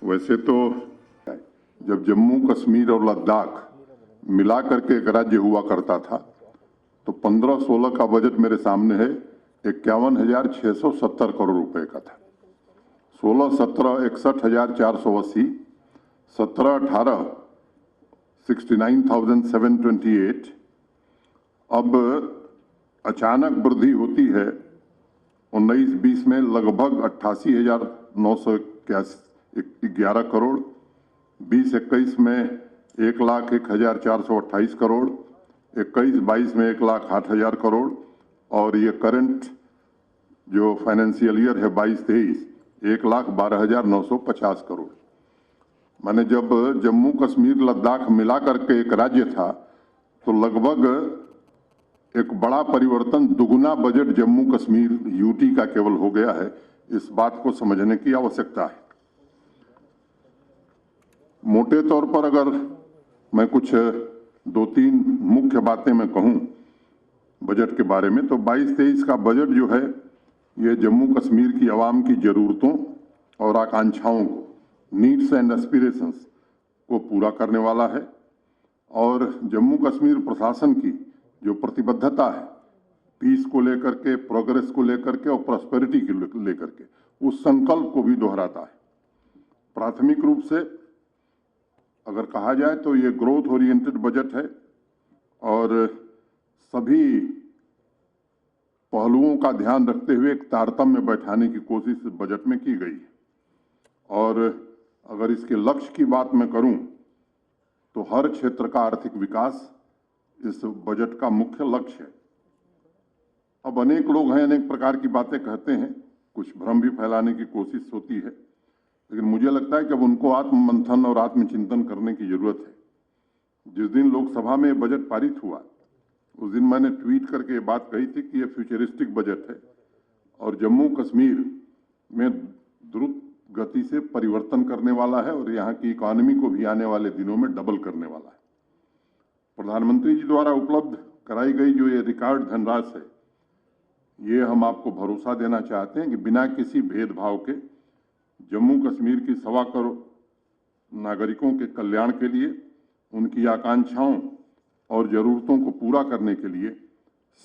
वैसे तो जब जम्मू कश्मीर और लद्दाख मिला करके एक राज्य हुआ करता था तो 15-16 का बजट मेरे सामने है 51,670 करोड़ रुपए का था। 16-17 61,480, 17-18 69,728। अब अचानक वृद्धि होती है 19-20 में लगभग 88,911 करोड़, 20-21 में 1,01,428 करोड़, 21-22 में 1,08,000 करोड़ और ये करंट जो फाइनेंशियल ईयर है 22-23 1,12,950 करोड़। माने जब जम्मू कश्मीर लद्दाख मिला करके एक राज्य था तो लगभग एक बड़ा परिवर्तन, दुगुना बजट जम्मू कश्मीर यूटी का केवल हो गया है। इस बात को समझने की आवश्यकता है। मोटे तौर पर अगर मैं कुछ 2-3 मुख्य बातें मैं कहूं बजट के बारे में, तो 22-23 का बजट जो है ये जम्मू कश्मीर की आवाम की जरूरतों और आकांक्षाओं को, नीड्स एंड एस्पिरेशंस को पूरा करने वाला है और जम्मू कश्मीर प्रशासन की जो प्रतिबद्धता है पीस को लेकर के, प्रोग्रेस को लेकर के और प्रॉस्पेरिटी को लेकर के, उस संकल्प को भी दोहराता है। प्राथमिक रूप से अगर कहा जाए तो ये ग्रोथ ओरिएंटेड बजट है और सभी पहलुओं का ध्यान रखते हुए एक तारतम्य बैठाने की कोशिश इस बजट में की गई है। और अगर इसके लक्ष्य की बात मैं करूं तो हर क्षेत्र का आर्थिक विकास इस बजट का मुख्य लक्ष्य है। अब अनेक लोग हैं, अनेक प्रकार की बातें कहते हैं, कुछ भ्रम भी फैलाने की कोशिश होती है, लेकिन मुझे लगता है कि अब उनको आत्ममंथन और आत्मचिंतन करने की जरूरत है। जिस दिन लोकसभा में बजट पारित हुआ उस दिन मैंने ट्वीट करके ये बात कही थी कि यह फ्यूचरिस्टिक बजट है और जम्मू कश्मीर में द्रुत गति से परिवर्तन करने वाला है और यहाँ की इकोनॉमी को भी आने वाले दिनों में डबल करने वाला है। प्रधानमंत्री जी द्वारा उपलब्ध कराई गई जो ये रिकॉर्ड धनराशि है, ये हम आपको भरोसा देना चाहते हैं कि बिना किसी भेदभाव के जम्मू कश्मीर की 1.25 करोड़ नागरिकों के कल्याण के लिए, उनकी आकांक्षाओं और जरूरतों को पूरा करने के लिए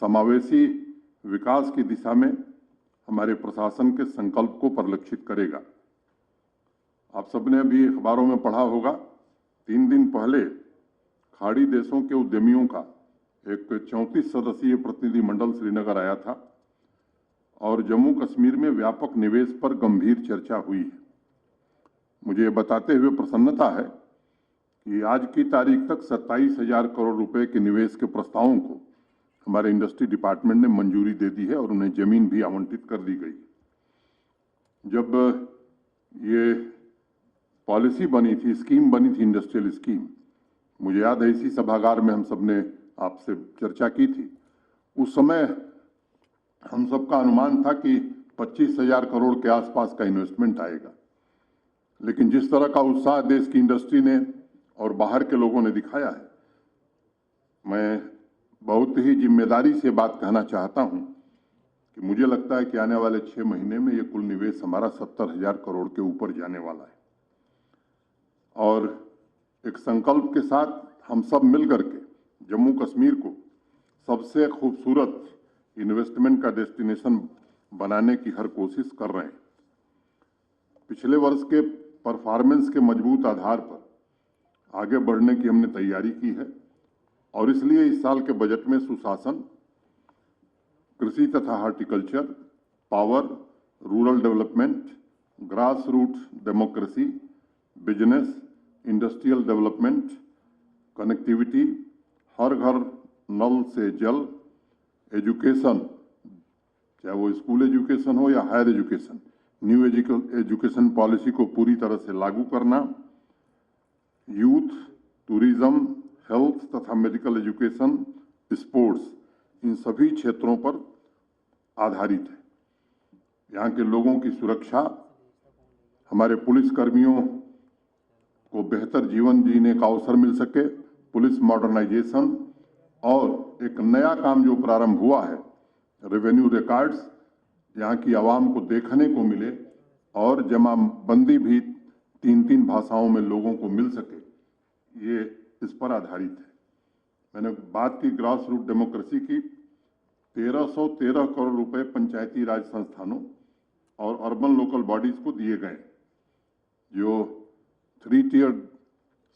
समावेशी विकास की दिशा में हमारे प्रशासन के संकल्प को परिलक्षित करेगा। आप सबने अभी अखबारों में पढ़ा होगा, 3 दिन पहले खाड़ी देशों के उद्यमियों का एक 34 सदस्यीय प्रतिनिधिमंडल श्रीनगर आया था और जम्मू कश्मीर में व्यापक निवेश पर गंभीर चर्चा हुई है। मुझे बताते हुए प्रसन्नता है कि आज की तारीख तक 27,000 करोड़ रुपए के निवेश के प्रस्तावों को हमारे इंडस्ट्री डिपार्टमेंट ने मंजूरी दे दी है और उन्हें जमीन भी आवंटित कर दी गई। जब ये पॉलिसी बनी थी, स्कीम बनी थी, इंडस्ट्रियल स्कीम, मुझे याद है इसी सभागार में हम सबने आपसे चर्चा की थी। उस समय हम सबका अनुमान था कि 25,000 करोड़ के आसपास का इन्वेस्टमेंट आएगा, लेकिन जिस तरह का उत्साह देश की इंडस्ट्री ने और बाहर के लोगों ने दिखाया है, मैं बहुत ही जिम्मेदारी से बात कहना चाहता हूं कि मुझे लगता है कि आने वाले 6 महीने में ये कुल निवेश हमारा 70,000 करोड़ के ऊपर जाने वाला है। और एक संकल्प के साथ हम सब मिलकर के जम्मू कश्मीर को सबसे खूबसूरत इन्वेस्टमेंट का डेस्टिनेशन बनाने की हर कोशिश कर रहे हैं। पिछले वर्ष के परफॉर्मेंस के मजबूत आधार पर आगे बढ़ने की हमने तैयारी की है और इसलिए इस साल के बजट में सुशासन, कृषि तथा horticulture, power, rural development, grass root democracy, business, industrial development, connectivity, हर घर नल से जल, एजुकेशन, चाहे वो स्कूल एजुकेशन हो या higher education, new education policy को पूरी तरह से लागू करना, यूथ, टूरिज्म, हेल्थ तथा मेडिकल एजुकेशन, स्पोर्ट्स, इन सभी क्षेत्रों पर आधारित है। यहाँ के लोगों की सुरक्षा, हमारे पुलिसकर्मियों को बेहतर जीवन जीने का अवसर मिल सके, पुलिस मॉडर्नाइजेशन और एक नया काम जो प्रारंभ हुआ है, रेवेन्यू रिकॉर्ड्स, यहाँ की आवाम को देखने को मिले और जमाबंदी भी 3 भाषाओं में लोगों को मिल सके, ये इस पर आधारित है। मैंने बात की ग्रास रूट डेमोक्रेसी की। 1313 करोड़ रुपए पंचायती राज संस्थानों और अर्बन लोकल बॉडीज को दिए गए। जो 3 टियर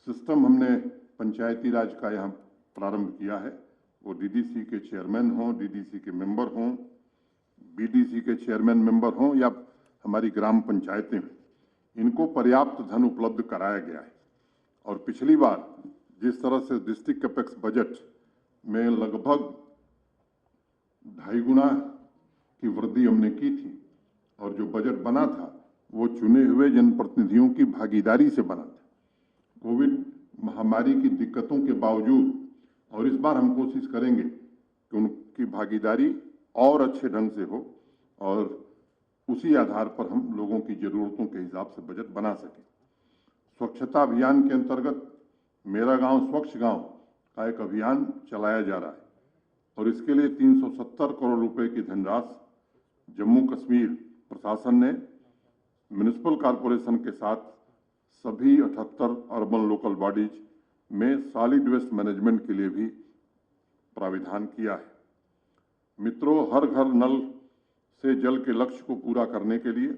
सिस्टम हमने पंचायती राज का यहाँ प्रारंभ किया है, वो डीडीसी के चेयरमैन हों, डीडीसी के मेंबर हों, बीडीसी के चेयरमैन मेंबर हों या हमारी ग्राम पंचायतें, इनको पर्याप्त धन उपलब्ध कराया गया है। और पिछली बार जिस तरह से डिस्ट्रिक्ट कैपेक्स बजट में लगभग 2.5 गुना की वृद्धि हमने की थी और जो बजट बना था वो चुने हुए जनप्रतिनिधियों की भागीदारी से बना था। कोविड महामारी की दिक्कतों के बावजूद और इस बार हम कोशिश करेंगे कि उनकी भागीदारी और अच्छे ढंग से हो और उसी आधार पर हम लोगों की जरूरतों के हिसाब से बजट बना सकें। स्वच्छता अभियान के अंतर्गत मेरा गांव स्वच्छ गांव का एक अभियान चलाया जा रहा है और इसके लिए 370 करोड़ रुपए की धनराशि जम्मू कश्मीर प्रशासन ने म्युनिसिपल कॉरपोरेशन के साथ सभी 78 अर्बन लोकल बॉडीज में सॉलिड वेस्ट मैनेजमेंट के लिए भी प्राविधान किया है। मित्रों, हर घर नल से जल के लक्ष्य को पूरा करने के लिए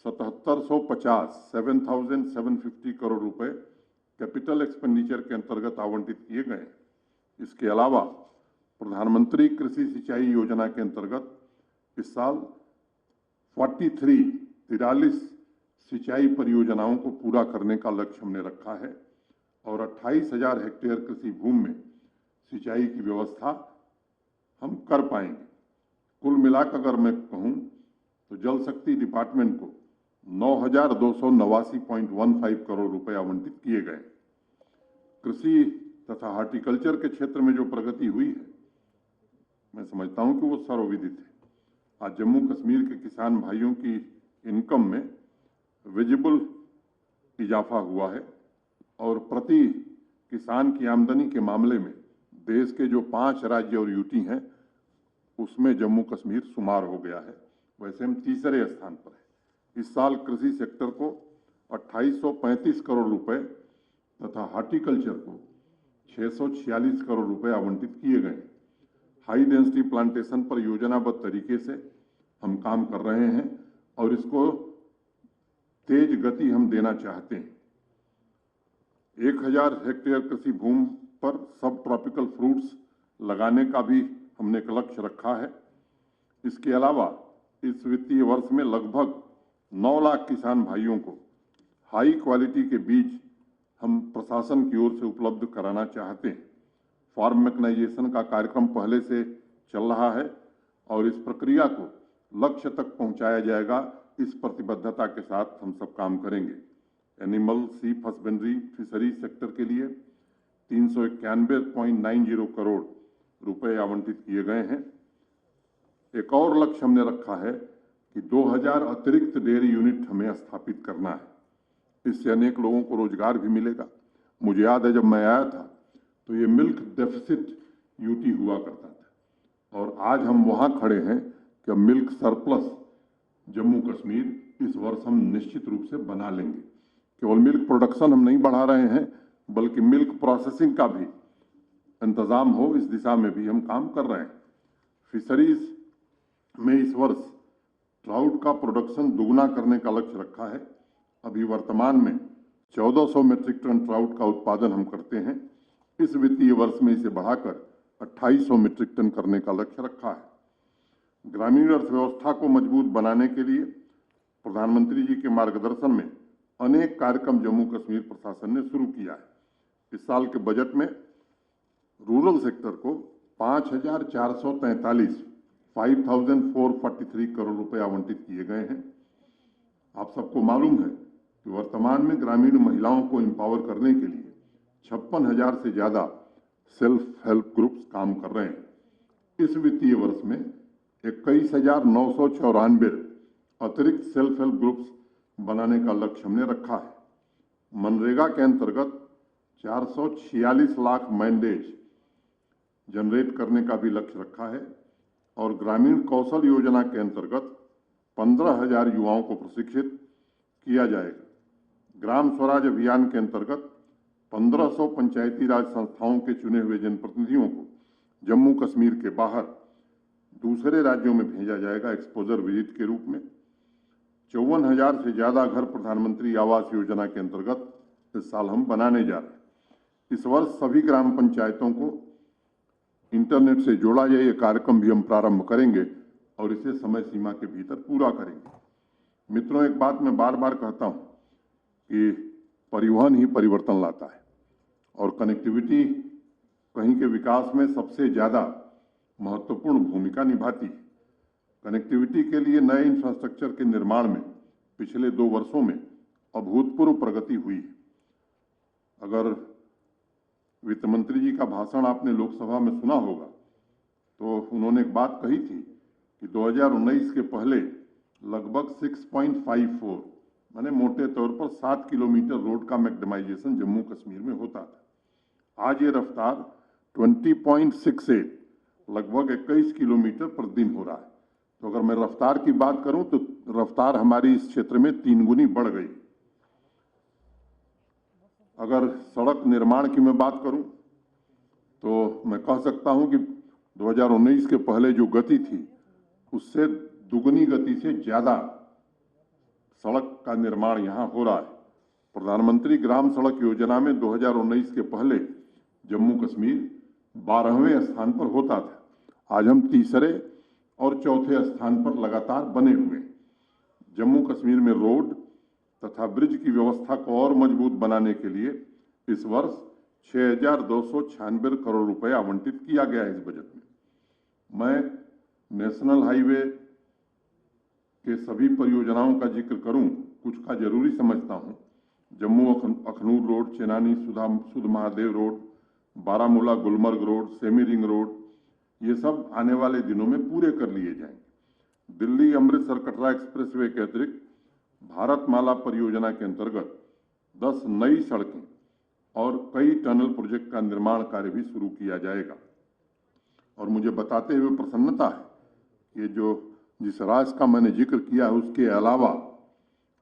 7,750 करोड़ रुपए कैपिटल एक्सपेंडिचर के अंतर्गत आवंटित किए गए। इसके अलावा प्रधानमंत्री कृषि सिंचाई योजना के अंतर्गत इस साल 43 सिंचाई परियोजनाओं को पूरा करने का लक्ष्य हमने रखा है और 28,000 हेक्टेयर कृषि भूमि में सिंचाई की व्यवस्था हम कर पाएंगे। कुल मिलाकर अगर मैं कहूं तो जल शक्ति डिपार्टमेंट को 9,289.15 करोड़ रुपए आवंटित किए गए। कृषि तथा हॉर्टिकल्चर के क्षेत्र में जो प्रगति हुई है, मैं समझता हूं कि वो सर्वविदित है। आज जम्मू कश्मीर के किसान भाइयों की इनकम में विजिबल इजाफा हुआ है और प्रति किसान की आमदनी के मामले में देश के जो 5 राज्य और यूटी हैं उसमें जम्मू कश्मीर शुमार हो गया है। वैसे हम तीसरे स्थान पर है। इस साल कृषि सेक्टर को 2835 करोड़ रुपए तथा हॉर्टिकल्चर को 646 करोड़ रुपए आवंटित किए गए। हाई डेंसिटी प्लांटेशन पर योजनाबद्ध तरीके से हम काम कर रहे हैं और इसको तेज गति हम देना चाहते हैं। 1000 हेक्टेयर कृषि भूमि पर सब ट्रॉपिकल फ्रूट्स लगाने का भी हमने एक लक्ष्य रखा है। इसके अलावा इस वित्तीय वर्ष में लगभग 9 लाख किसान भाइयों को हाई क्वालिटी के बीज हम प्रशासन की ओर से उपलब्ध कराना चाहते हैं। फार्म मैकेनाइजेशन का कार्यक्रम पहले से चल रहा है और इस प्रक्रिया को लक्ष्य तक पहुंचाया जाएगा। इस प्रतिबद्धता के साथ हम सब काम करेंगे। एनिमल सीप हस्बेंड्री फिशरी सेक्टर के लिए 391.90 करोड़ रुपए आवंटित किए गए हैं। एक और लक्ष्य हमने रखा है कि 2000 अतिरिक्त डेयरी यूनिट हमें स्थापित करना है। इससे अनेक लोगों को रोजगार भी मिलेगा। मुझे याद है जब मैं आया था तो ये मिल्क डेफिसिट यूटी हुआ करता था और आज हम वहाँ खड़े हैं कि मिल्क सरप्लस जम्मू कश्मीर इस वर्ष हम निश्चित रूप से बना लेंगे। केवल मिल्क प्रोडक्शन हम नहीं बढ़ा रहे हैं बल्कि मिल्क प्रोसेसिंग का भी इंतजाम हो, इस दिशा में भी हम काम कर रहे हैं। फिशरीज में इस वर्ष ट्राउट का प्रोडक्शन दुगना करने का लक्ष्य रखा है। अभी वर्तमान में 1400 मीट्रिक टन ट्राउट का उत्पादन हम करते हैं। इस वित्तीय वर्ष में इसे बढ़ाकर 2800 मीट्रिक टन करने का लक्ष्य रखा है। ग्रामीण अर्थव्यवस्था को मजबूत बनाने के लिए प्रधानमंत्री जी के मार्गदर्शन में अनेक कार्यक्रम जम्मू कश्मीर प्रशासन ने शुरू किया है। इस साल के बजट में रूरल सेक्टर को 5,443 करोड़ रुपए आवंटित किए गए हैं। आप सबको मालूम है कि वर्तमान में ग्रामीण महिलाओं को एम्पावर करने के लिए 56,000 से ज्यादा सेल्फ हेल्प ग्रुप्स काम कर रहे हैं। इस वित्तीय वर्ष में 21,994 अतिरिक्त सेल्फ हेल्प ग्रुप्स बनाने का लक्ष्य हमने रखा है। मनरेगा के अंतर्गत 446 लाख मैंडेज जनरेट करने का भी लक्ष्य रखा है और ग्रामीण कौशल योजना के अंतर्गत 15,000 युवाओं को प्रशिक्षित किया जाएगा। ग्राम स्वराज अभियान के अंतर्गत 1500 पंचायती राज संस्थाओं के चुने हुए जनप्रतिनिधियों को जम्मू कश्मीर के बाहर दूसरे राज्यों में भेजा जाएगा एक्सपोजर विजिट के रूप में। 54,000 से ज्यादा घर प्रधानमंत्री आवास योजना के अंतर्गत इस साल हम बनाने जा रहे हैं। इस वर्ष सभी ग्राम पंचायतों को इंटरनेट से जोड़ा जाए, ये कार्यक्रम भी हम प्रारंभ करेंगे और इसे समय सीमा के भीतर पूरा करेंगे। मित्रों, एक बात मैं बार बार कहता हूं कि परिवहन ही परिवर्तन लाता है और कनेक्टिविटी कहीं के विकास में सबसे ज्यादा महत्वपूर्ण भूमिका निभाती है। कनेक्टिविटी के लिए नए इंफ्रास्ट्रक्चर के निर्माण में पिछले 2 वर्षों में अभूतपूर्व प्रगति हुई है। अगर वित्त मंत्री जी का भाषण आपने लोकसभा में सुना होगा तो उन्होंने एक बात कही थी कि 2019 के पहले लगभग 6.54 माने मोटे तौर पर 7 किलोमीटर रोड का मैक्सिमाइजेशन जम्मू कश्मीर में होता था। आज ये रफ्तार 20.68 लगभग 21 किलोमीटर प्रतिदिन हो रहा है। तो अगर मैं रफ्तार की बात करूं तो रफ्तार हमारी इस क्षेत्र में 3 गुनी बढ़ गई। अगर सड़क निर्माण की मैं बात करूं तो मैं कह सकता हूं कि 2019 के पहले जो गति थी उससे दुगनी गति से ज्यादा सड़क का निर्माण यहां हो रहा है। प्रधानमंत्री ग्राम सड़क योजना में 2019 के पहले जम्मू कश्मीर 12वें स्थान पर होता था। आज हम तीसरे और चौथे स्थान पर लगातार बने हुए हैं। जम्मू कश्मीर में रोड तथा ब्रिज की व्यवस्था को और मजबूत बनाने के लिए इस वर्ष 6,296 करोड़ रुपए आवंटित किया गया है इस बजट में। मैं नेशनल हाईवे के सभी परियोजनाओं का जिक्र करूं, कुछ का जरूरी समझता हूं। जम्मू अखनूर रोड, चेनानी सुध Mahadev road, Baramulla Gulmarg road, semi ring road, ये सब आने वाले दिनों में पूरे कर लिए जाएंगे। दिल्ली अमृतसर कटरा एक्सप्रेसवे के अतिरिक्त भारतमाला परियोजना के अंतर्गत 10 नई सड़कें और कई टनल प्रोजेक्ट का निर्माण कार्य भी शुरू किया जाएगा। और मुझे बताते हुए प्रसन्नता है कि जिस राज्य का मैंने जिक्र किया है उसके अलावा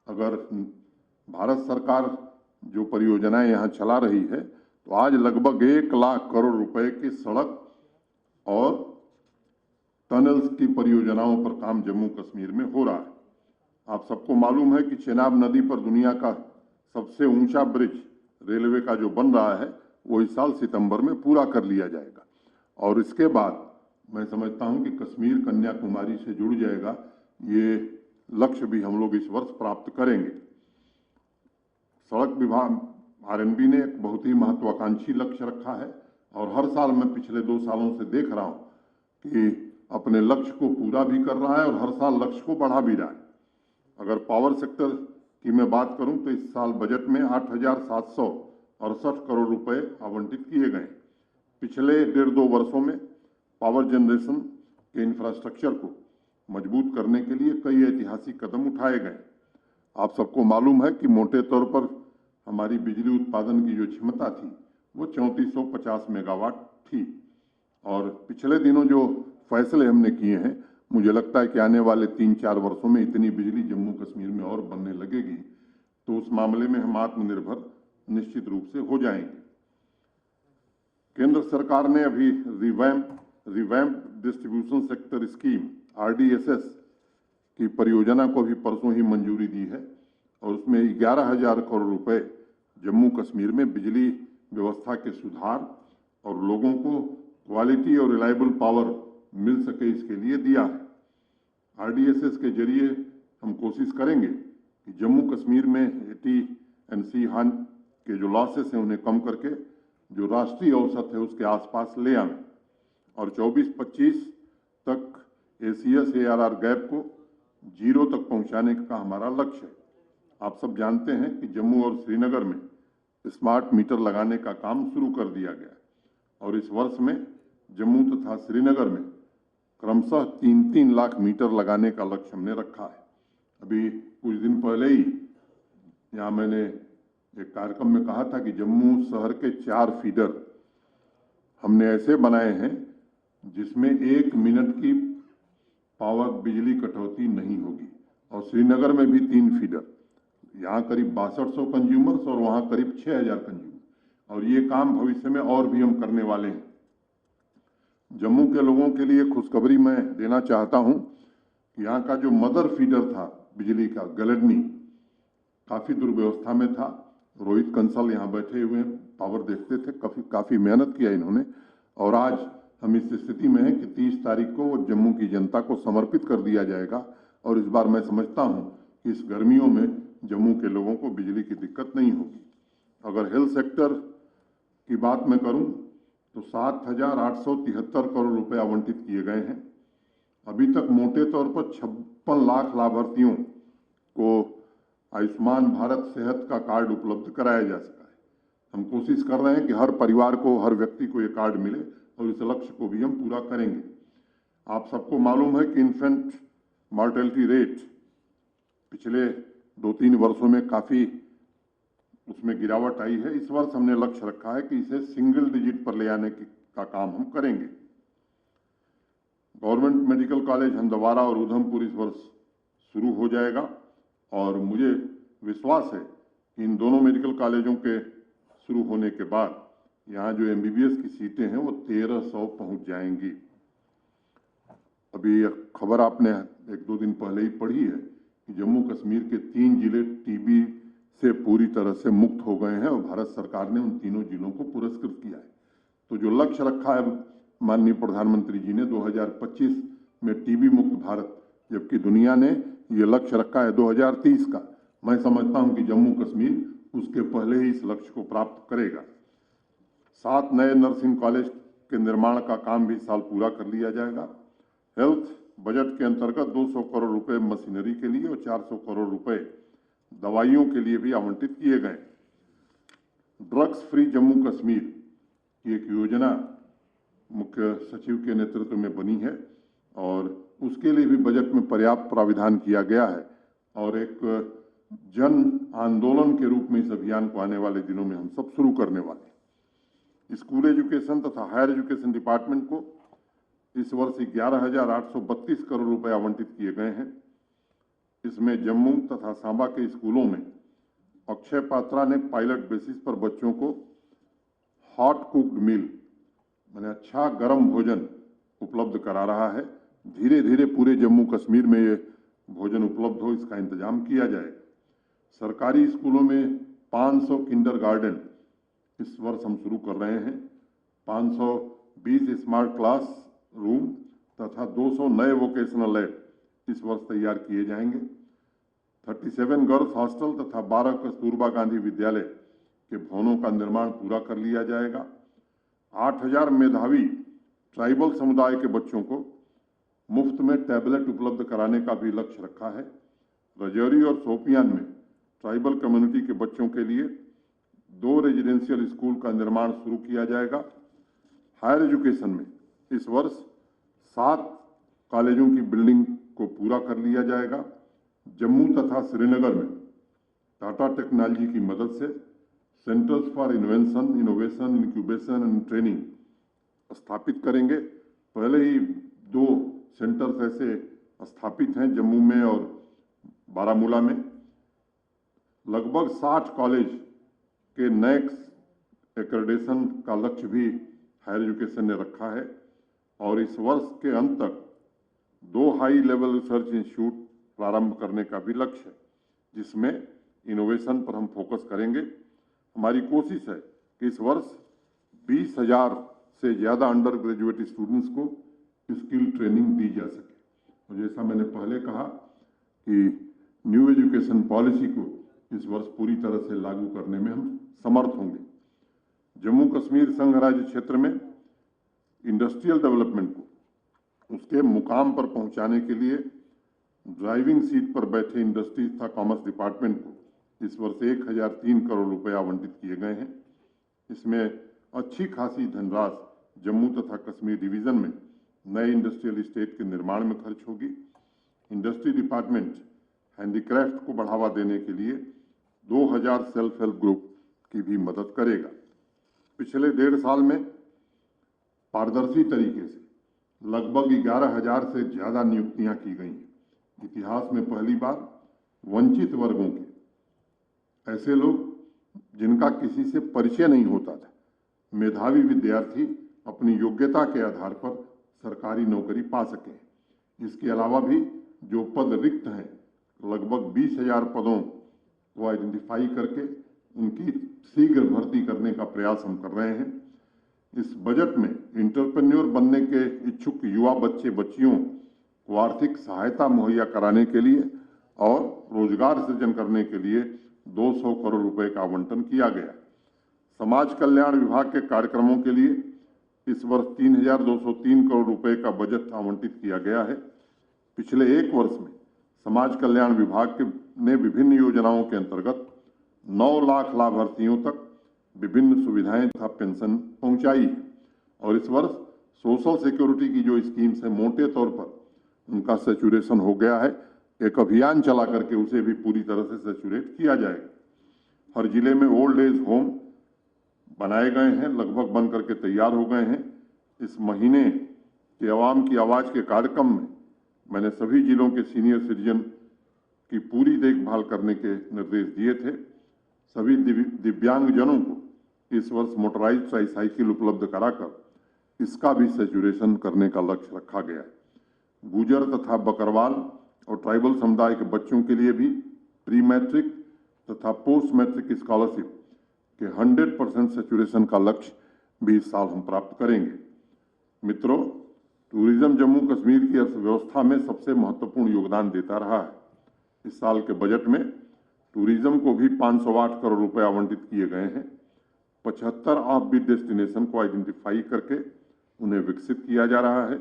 अगर भारत सरकार जो परियोजनाएं यहाँ चला रही है तो आज लगभग 1 लाख करोड़ रुपए की सड़क और टनल्स की परियोजनाओं पर काम जम्मू कश्मीर में हो रहा है। आप सबको मालूम है कि चेनाब नदी पर दुनिया का सबसे ऊंचा ब्रिज रेलवे का जो बन रहा है वो इस साल सितंबर में पूरा कर लिया जाएगा और इसके बाद मैं समझता हूं कि कश्मीर कन्याकुमारी से जुड़ जाएगा। ये लक्ष्य भी हम लोग इस वर्ष प्राप्त करेंगे। सड़क विभाग आरएनबी ने एक बहुत ही महत्वाकांक्षी लक्ष्य रखा है और हर साल मैं पिछले 2 सालों से देख रहा हूं कि अपने लक्ष्य को पूरा भी कर रहा है और हर साल लक्ष्य को बढ़ा भी रहा है। अगर पावर सेक्टर की मैं बात करूं तो इस साल बजट में 8,768 करोड़ रुपए आवंटित किए गए। पिछले 1.5-2 वर्षों में पावर जनरेशन के इंफ्रास्ट्रक्चर को मजबूत करने के लिए कई ऐतिहासिक कदम उठाए गए। आप सबको मालूम है कि मोटे तौर पर हमारी बिजली उत्पादन की जो क्षमता थी वो 3450 मेगावाट थी और पिछले दिनों जो फैसले हमने किए हैं, मुझे लगता है कि आने वाले 3-4 वर्षों में इतनी बिजली जम्मू कश्मीर में और बनने लगेगी तो उस मामले में हम आत्मनिर्भर निश्चित रूप से हो जाएंगे। केंद्र सरकार ने अभी revamp distribution sector scheme RDSS की परियोजना को भी परसों ही मंजूरी दी है और उसमें 11,000 करोड़ रुपए जम्मू कश्मीर में बिजली व्यवस्था के सुधार और लोगों को क्वालिटी और रिलायबल पावर मिल सके इसके लिए दिया है। RDSS के जरिए हम कोशिश करेंगे कि जम्मू कश्मीर में AT&C के जो लॉसेस हैं उन्हें कम करके जो राष्ट्रीय औसत है उसके आसपास ले आएं और 24-25 तक ACS ARR गैप को 0 तक पहुंचाने का हमारा लक्ष्य है। आप सब जानते हैं कि जम्मू और श्रीनगर में स्मार्ट मीटर लगाने का काम शुरू कर दिया गया और इस वर्ष में जम्मू तथा श्रीनगर में क्रमशः 3-3 लाख मीटर लगाने का लक्ष्य हमने रखा है। अभी कुछ दिन पहले ही यहाँ मैंने एक कार्यक्रम में कहा था कि जम्मू शहर के 4 फीडर हमने ऐसे बनाए हैं जिसमें 1 मिनट की पावर बिजली कटौती नहीं होगी और श्रीनगर में भी 3 फीडर। यहाँ करीब 6200 कंज्यूमर्स और वहाँ करीब 6000 कंज्यूमर, और ये काम भविष्य में और भी हम करने वाले हैं। जम्मू के लोगों के लिए खुशखबरी मैं देना चाहता हूँ कि यहाँ का जो मदर फीडर था बिजली का, गलडनी, काफ़ी दुर्व्यवस्था में था। रोहित कंसल यहाँ बैठे हुए पावर देखते थे, काफ़ी मेहनत किया इन्होंने, और आज हम इस स्थिति में हैं कि 30 तारीख को वो जम्मू की जनता को समर्पित कर दिया जाएगा। और इस बार मैं समझता हूँ कि इस गर्मियों में जम्मू के लोगों को बिजली की दिक्कत नहीं होगी। अगर हेल्थ सेक्टर की बात मैं करूँ तो 7,873 करोड़ रुपए आवंटित किए गए हैं। अभी तक मोटे तौर पर 56 लाख लाभार्थियों को आयुष्मान भारत सेहत का कार्ड उपलब्ध कराया जा सका है। हम कोशिश कर रहे हैं कि हर परिवार को, हर व्यक्ति को ये कार्ड मिले, और इस लक्ष्य को भी हम पूरा करेंगे। आप सबको मालूम है कि इन्फेंट मॉर्टेलिटी रेट पिछले 2-3 वर्षों में काफ़ी उसमें गिरावट आई है। इस वर्ष हमने लक्ष्य रखा है कि इसे सिंगल डिजिट पर ले आने का काम हम करेंगे। गवर्नमेंट मेडिकल कॉलेज हंदवाड़ा और उधमपुर इस वर्ष शुरू हो जाएगा, और मुझे विश्वास है कि इन दोनों मेडिकल कॉलेजों के शुरू होने के बाद यहाँ जो MBBS की सीटें हैं वो 1300 पहुँच जाएंगी। अभी खबर आपने 1-2 दिन पहले ही पढ़ी है कि जम्मू कश्मीर के 3 जिले टीबी से पूरी तरह से मुक्त हो गए हैं, और भारत सरकार ने उन तीनों जिलों को पुरस्कृत किया है। तो जो लक्ष्य रखा है माननीय प्रधानमंत्री जी ने 2025 में टीबी मुक्त भारत, जबकि दुनिया ने ये लक्ष्य रखा है 2030 का, मैं समझता हूं कि जम्मू कश्मीर उसके पहले ही इस लक्ष्य को प्राप्त करेगा। 7 नए नर्सिंग कॉलेज के निर्माण का काम भी इस साल पूरा कर लिया जाएगा। हेल्थ बजट के अंतर्गत 200 करोड़ रुपए मशीनरी के लिए और 400 करोड़ रुपए दवाइयों के लिए भी आवंटित किए गए। ड्रग्स फ्री जम्मू कश्मीर की एक योजना मुख्य सचिव के नेतृत्व में बनी है, और उसके लिए भी बजट में पर्याप्त प्राविधान किया गया है, और एक जन आंदोलन के रूप में इस अभियान को आने वाले दिनों में हम सब शुरू करने वाले हैं। स्कूल एजुकेशन तथा हायर एजुकेशन डिपार्टमेंट को इस वर्ष 11,832 करोड़ रुपए आवंटित किए गए हैं। इसमें जम्मू तथा सांबा के स्कूलों में अक्षय पात्रा ने पायलट बेसिस पर बच्चों को हॉट कुक्ड मील, माने अच्छा गर्म भोजन उपलब्ध करा रहा है। धीरे धीरे पूरे जम्मू कश्मीर में ये भोजन उपलब्ध हो, इसका इंतजाम किया जाएगा। सरकारी स्कूलों में 500 किंडरगार्टन इस वर्ष हम शुरू कर रहे हैं। 520 स्मार्ट क्लास रूम तथा 200 नए वोकेशनल लैब इस वर्ष तैयार किए जाएंगे। 37 गर्ल्स हॉस्टल तथा 12 कस्तूरबा गांधी विद्यालय के भवनों का निर्माण पूरा कर लिया जाएगा। 8000 मेधावी ट्राइबल समुदाय के बच्चों को मुफ्त में टैबलेट उपलब्ध कराने का भी लक्ष्य रखा है। रजौरी और शोपियान में ट्राइबल कम्युनिटी के बच्चों के लिए 2 रेजिडेंशियल स्कूल का निर्माण शुरू किया जाएगा। हायर एजुकेशन में इस वर्ष 7 कॉलेजों की बिल्डिंग को पूरा कर लिया जाएगा। जम्मू तथा श्रीनगर में टाटा टेक्नोलॉजी की मदद से centres for invention, innovation, incubation and training स्थापित करेंगे। पहले ही 2 सेंटर्स ऐसे स्थापित हैं जम्मू में और बारामूला में। लगभग 60 कॉलेज के नेक्स्ट एक्रेडिटेशन का लक्ष्य भी हायर एजुकेशन ने रखा है, और इस वर्ष के अंत तक 2 हाई लेवल रिसर्च इंस्टीट्यूट प्रारंभ करने का भी लक्ष्य है, जिसमें इनोवेशन पर हम फोकस करेंगे। हमारी कोशिश है कि इस वर्ष 20,000 से ज़्यादा अंडर ग्रेजुएट स्टूडेंट्स को स्किल ट्रेनिंग दी जा सके। और जैसा मैंने पहले कहा कि न्यू एजुकेशन पॉलिसी को इस वर्ष पूरी तरह से लागू करने में हम समर्थ होंगे। जम्मू कश्मीर संघ राज्य क्षेत्र में इंडस्ट्रियल डेवलपमेंट को उसके मुकाम पर पहुंचाने के लिए ड्राइविंग सीट पर बैठे इंडस्ट्री तथा कॉमर्स डिपार्टमेंट को इस वर्ष 1003 करोड़ रुपए आवंटित किए गए हैं। इसमें अच्छी खासी धनराशि जम्मू तथा कश्मीर डिवीजन में नए इंडस्ट्रियल इस्टेट के निर्माण में खर्च होगी। इंडस्ट्री डिपार्टमेंट हैंडीक्राफ्ट को बढ़ावा देने के लिए 2000 सेल्फ हेल्प ग्रुप की भी मदद करेगा। पिछले 1.5 साल में पारदर्शी तरीके से लगभग 11,000 से ज़्यादा नियुक्तियां की गई हैं। इतिहास में पहली बार वंचित वर्गों के ऐसे लोग जिनका किसी से परिचय नहीं होता था, मेधावी विद्यार्थी अपनी योग्यता के आधार पर सरकारी नौकरी पा सकें। इसके अलावा भी जो पद रिक्त हैं, लगभग 20,000 पदों को आइडेंटिफाई करके उनकी शीघ्र भर्ती करने का प्रयास हम कर रहे हैं। इस बजट में इंटरप्रेन्योर बनने के इच्छुक युवा बच्चे बच्चियों को आर्थिक सहायता मुहैया कराने के लिए और रोजगार सृजन करने के लिए 200 करोड़ रुपए का आवंटन किया गया। समाज कल्याण विभाग के कार्यक्रमों के लिए इस वर्ष 3,203 करोड़ रुपए का बजट आवंटित किया गया है। पिछले एक वर्ष में समाज कल्याण विभाग ने विभिन्न योजनाओं के अंतर्गत 9 लाख लाभार्थियों तक विभिन्न सुविधाएं तथा पेंशन पहुंचाई है और इस वर्ष सोशल सिक्योरिटी की जो स्कीम्स है, मोटे तौर पर उनका सैचुरेशन हो गया है। एक अभियान चला करके उसे भी पूरी तरह से सैचुरेट किया जाएगा। हर जिले में ओल्ड एज होम बनाए गए हैं, लगभग बन करके तैयार हो गए हैं। इस महीने के आवाम की आवाज़ के कार्यक्रम में मैंने सभी जिलों के सीनियर सिटीजन की पूरी देखभाल करने के निर्देश दिए थे। सभी दिव्यांगजनों को इस वर्ष मोटराइज्ड ट्राईसाइकिल उपलब्ध कराकर इसका भी सैचुरेशन करने का लक्ष्य रखा गया है। गुर्जर तथा बकरवाल और ट्राइबल समुदाय के बच्चों के लिए भी प्री मैट्रिक तथा पोस्ट मैट्रिक स्कॉलरशिप के 100% सैचुरेशन का लक्ष्य भी इस साल हम प्राप्त करेंगे। मित्रों, टूरिज्म जम्मू कश्मीर की अर्थव्यवस्था में सबसे महत्वपूर्ण योगदान देता रहा है। इस साल के बजट में टूरिज्म को भी 508 करोड़ रुपए आवंटित किए गए हैं। 75 ऑफबीट डेस्टिनेशन को आइडेंटिफाई करके उन्हें विकसित किया जा रहा है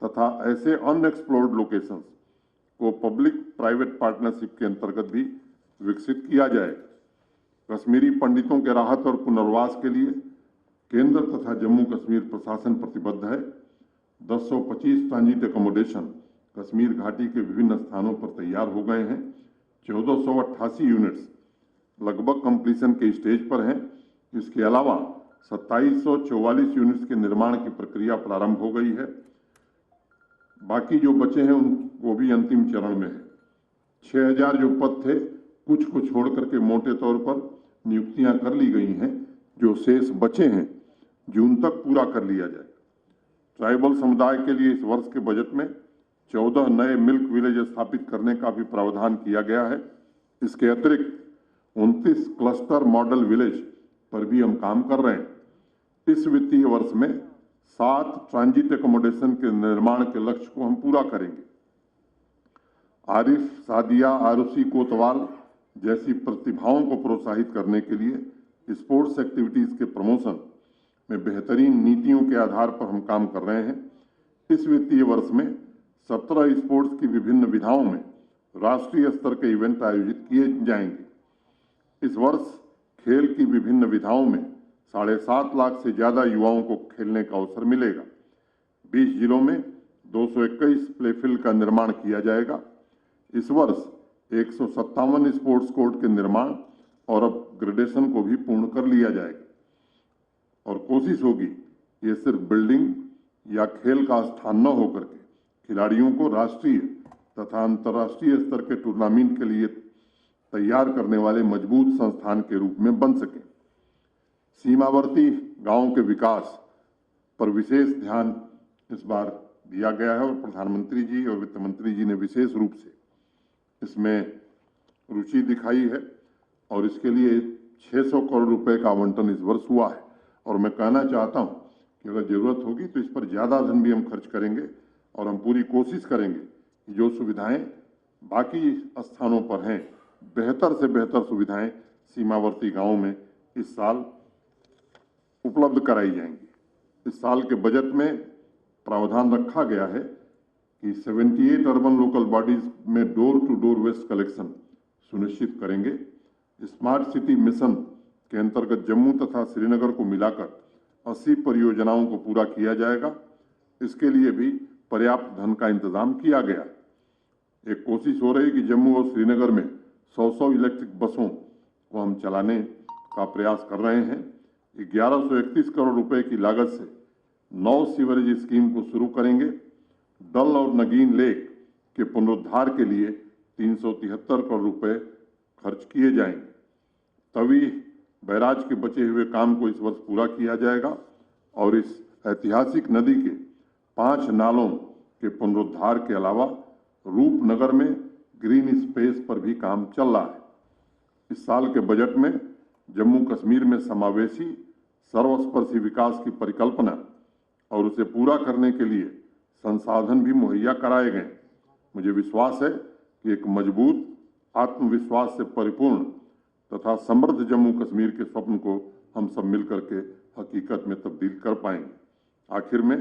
तथा ऐसे अनएक्सप्लोर्ड लोकेशंस को पब्लिक प्राइवेट पार्टनरशिप के अंतर्गत भी विकसित किया जाएगा। कश्मीरी पंडितों के राहत और पुनर्वास के लिए केंद्र तथा जम्मू कश्मीर प्रशासन प्रतिबद्ध है। 1025 ट्रांजिट एकोमोडेशन कश्मीर घाटी के विभिन्न स्थानों पर तैयार हो गए हैं। 1488 यूनिट्स लगभग कंप्लीशन के स्टेज पर हैं। इसके अलावा 2744 यूनिट्स के निर्माण की प्रक्रिया प्रारंभ हो गई है। बाकी जो बचे हैं वो भी अंतिम चरण में है। 6000 जो पद थे, कुछ को छोड़ करके मोटे तौर पर नियुक्तियां कर ली गई हैं। जो शेष बचे हैं जून तक पूरा कर लिया जाए। ट्राइबल समुदाय के लिए इस वर्ष के बजट में 14 नए मिल्क विलेज स्थापित करने का भी प्रावधान किया गया है। इसके अतिरिक्त 29 क्लस्टर मॉडल विलेज पर भी हम काम कर रहे हैं। इस वित्तीय वर्ष में 7 ट्रांजिट एकोमोडेशन के निर्माण के लक्ष्य को हम पूरा करेंगे। आरिफ, सादिया, आरुषि कोतवाल जैसी प्रतिभाओं को प्रोत्साहित करने के लिए स्पोर्ट्स एक्टिविटीज के प्रमोशन में बेहतरीन नीतियों के आधार पर हम काम कर रहे हैं। इस वित्तीय वर्ष में 17 स्पोर्ट्स की विभिन्न विधाओं में राष्ट्रीय स्तर के इवेंट आयोजित किए जाएंगे। इस वर्ष खेल की विभिन्न विधाओं में 7.5 लाख से ज्यादा युवाओं को खेलने का अवसर मिलेगा। 20 जिलों में 221 प्लेफील्ड का निर्माण किया जाएगा। इस वर्ष 157 स्पोर्ट्स कोर्ट के निर्माण और अपग्रेडेशन को भी पूर्ण कर लिया जाएगा और कोशिश होगी ये सिर्फ बिल्डिंग या खेल का स्थान न होकर के खिलाड़ियों को राष्ट्रीय तथा अंतर्राष्ट्रीय स्तर के टूर्नामेंट के लिए तैयार करने वाले मजबूत संस्थान के रूप में बन सके। सीमावर्ती गांवों के विकास पर विशेष ध्यान इस बार दिया गया है और प्रधानमंत्री जी और वित्त मंत्री जी ने विशेष रूप से इसमें रुचि दिखाई है और इसके लिए 600 करोड़ रुपए का आवंटन इस वर्ष हुआ है। और मैं कहना चाहता हूं कि अगर जरूरत होगी तो इस पर ज्यादा धन भी हम खर्च करेंगे और हम पूरी कोशिश करेंगे कि जो सुविधाएं बाकी स्थानों पर हैं, बेहतर से बेहतर सुविधाएं सीमावर्ती गांवों में इस साल उपलब्ध कराई जाएंगी। इस साल के बजट में प्रावधान रखा गया है कि 78 अर्बन लोकल बॉडीज में door to door waste collection सुनिश्चित करेंगे। स्मार्ट सिटी मिशन के अंतर्गत जम्मू तथा श्रीनगर को मिलाकर 80 परियोजनाओं को पूरा किया जाएगा। इसके लिए भी पर्याप्त धन का इंतजाम किया गया। एक कोशिश हो रही है कि जम्मू और श्रीनगर में 100 इलेक्ट्रिक बसों को हम चलाने का प्रयास कर रहे हैं। 1131 करोड़ रुपए की लागत से 9 सीवरेज स्कीम को शुरू करेंगे। डल और नगीन लेक के पुनरुद्धार के लिए 373 करोड़ रुपए खर्च किए जाएंगे। तवी बैराज के बचे हुए काम को इस वर्ष पूरा किया जाएगा और इस ऐतिहासिक नदी के 5 नालों के पुनरुद्धार के अलावा रूपनगर में ग्रीन स्पेस पर भी काम चल रहा है। इस साल के बजट में जम्मू कश्मीर में समावेशी सर्वस्पर्शी विकास की परिकल्पना और उसे पूरा करने के लिए संसाधन भी मुहैया कराए गए। मुझे विश्वास है कि एक मजबूत, आत्मविश्वास से परिपूर्ण तथा समृद्ध जम्मू कश्मीर के स्वप्न को हम सब मिलकर के हकीकत में तब्दील कर पाएंगे। आखिर में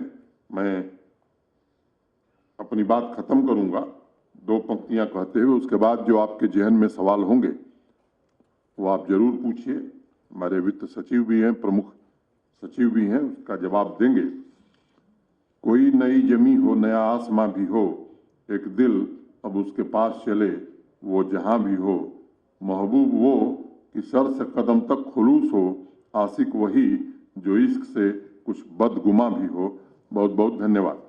मैं अपनी बात खत्म करूंगा 2 पंक्तियां कहते हुए, उसके बाद जो आपके जहन में सवाल होंगे वो आप जरूर पूछिए। हमारे वित्त सचिव भी हैं, प्रमुख सचिव भी हैं, उसका जवाब देंगे। कोई नई जमी हो, नया आसमां भी हो, एक दिल अब उसके पास चले, वो जहां भी हो। महबूब वो कि सर से कदम तक खुलूस हो, आशिक वही जो इश्क से कुछ बदगुमा भी हो। बहुत बहुत धन्यवाद।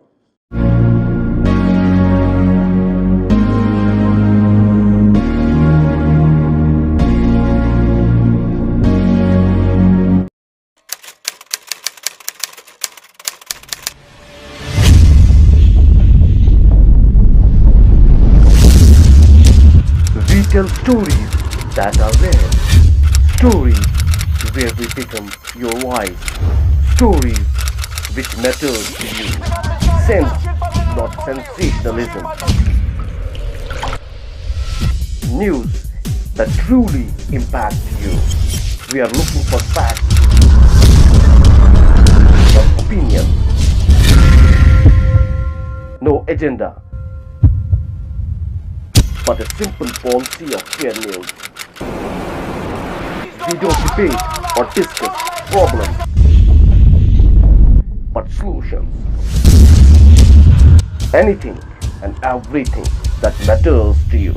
We tell stories that are rare, stories where we become your voice, stories which matter to you, sense, not sensationalism, news that truly impact you. We are looking for facts, not opinion, no agenda, but a simple policy of fair news. We don't debate or discuss problems, but solutions. Anything and everything that matters to you.